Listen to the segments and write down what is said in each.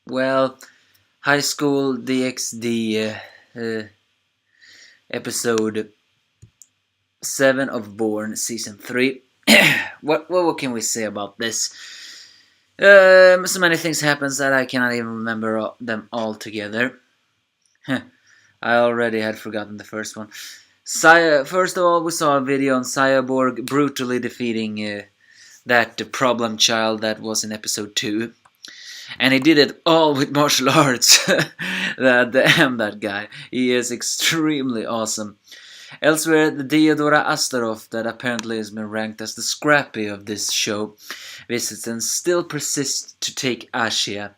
Well, high school DxD episode 7 of Born season 3. what can we say about this? So many things happens that I cannot even remember them all together. I already had forgotten the first one. First of all, we saw a video on Cyborg brutally defeating that problem child that was in episode 2. And he did it all with martial arts. that guy. He is extremely awesome. Elsewhere, the Diodora Astaroth, that apparently has been ranked as the scrappy of this show, visits and still persists to take Ashia,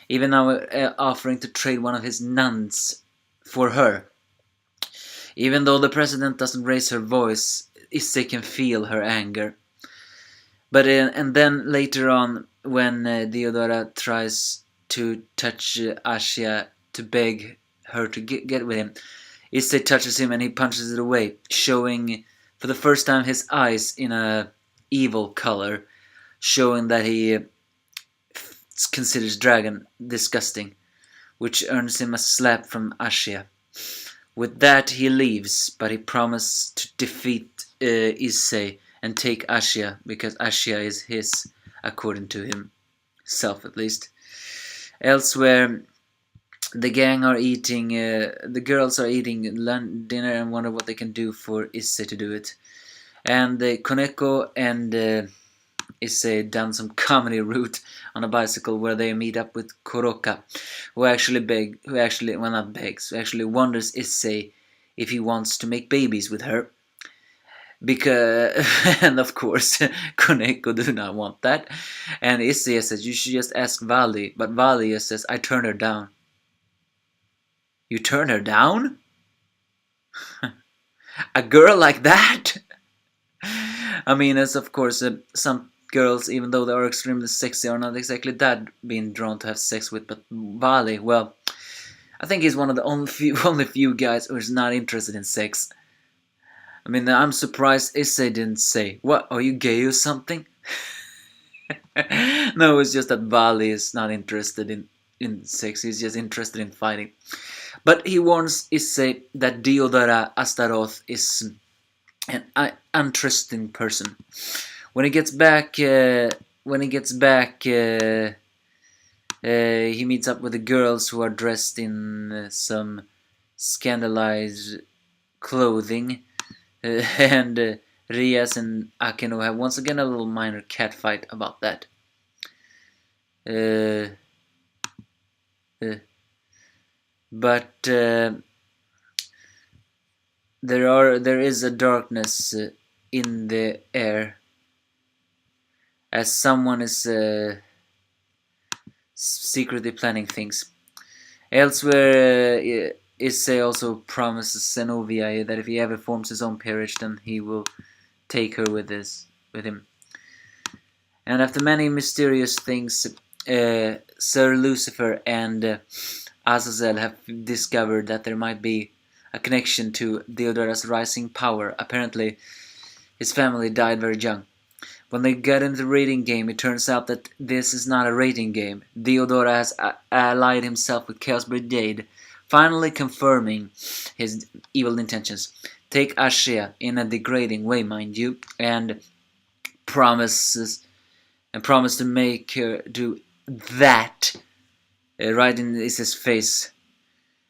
even now offering to trade one of his nuns for her. Even though the president doesn't raise her voice, Issei can feel her anger. But and then later on, when Diodora tries to touch Ashia to beg her to get with him, Issei touches him and he punches it away, showing for the first time his eyes in a evil color, showing that he considers Dragon disgusting, which earns him a slap from Ashia. With that, he leaves, but he promises to defeat Issei and take Ashia, because Ashia is his, according to himself at least. Elsewhere, the gang are eating, the girls are eating dinner and wonder what they can do for Issei to do it. And Koneko and Issei done some comedy route on a bicycle where they meet up with Kuroka, who actually wonders Issei if he wants to make babies with her. Because, and of course, Koneko do not want that. And Issei says, you should just ask Vali. But Vali says, I turn her down. You turn her down? A girl like that? I mean, as of course, some girls, even though they are extremely sexy, are not exactly that being drawn to have sex with. But Vali, well, I think he's one of the only few guys who is not interested in sex. I mean, I'm surprised Issei didn't say, what, are you gay or something? No, it's just that Vali is not interested in sex, he's just interested in fighting. But he warns Issei that Diodora Astaroth is an interesting person. When he gets back, he meets up with the girls who are dressed in some scandalized clothing. And Rias and Akeno have once again a little minor catfight about that. But there is a darkness in the air, as someone is secretly planning things. Elsewhere, Issei also promises Zenobia that if he ever forms his own peerage, then he will take her with him. And after many mysterious things, Sir Lucifer and Azazel have discovered that there might be a connection to Diodora's rising power. Apparently, his family died very young. When they get into the rating game, it turns out that this is not a rating game. Diodora has allied himself with Chaos Brigade, finally confirming his evil intentions. Take Ashia in a degrading way, mind you, and promise to make her do that right in his face.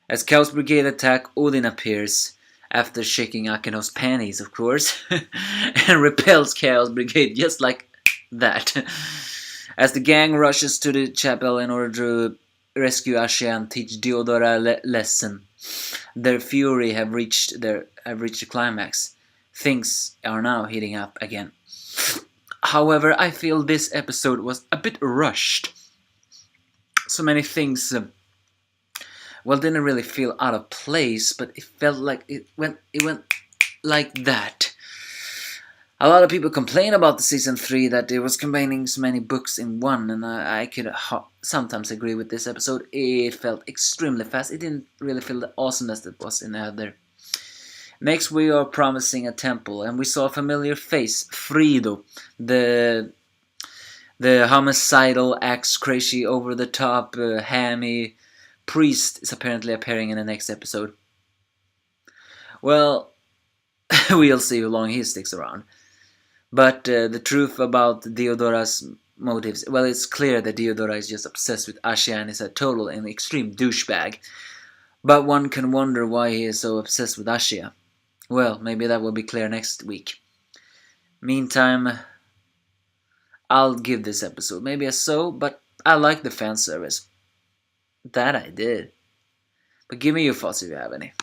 As Chaos Brigade attack, Odin appears after shaking Akeno's panties, of course, and repels Chaos Brigade just like that. As the gang rushes to the chapel in order to rescue Ashia and teach Diodora a lesson, their fury have reached the climax. Things are now heating up again. However, I feel this episode was a bit rushed. So many things, didn't really feel out of place, but it felt like it went like that. A lot of people complain about the season 3 that it was combining so many books in one, and I could sometimes agree with this episode. It felt extremely fast. It didn't really feel the awesomeness that was in the other. Next, we are promising a temple, and we saw a familiar face, Frido, the The homicidal, acts crazy, over-the-top, hammy priest is apparently appearing in the next episode. Well, we'll see how long he sticks around. But the truth about Diodora's motives, well, it's clear that Diodora is just obsessed with Ashia and is a total and extreme douchebag. But one can wonder why he is so obsessed with Ashia. Well, maybe that will be clear next week. Meantime, I'll give this episode maybe a so, but I like the fan service. That I did. But give me your thoughts if you have any.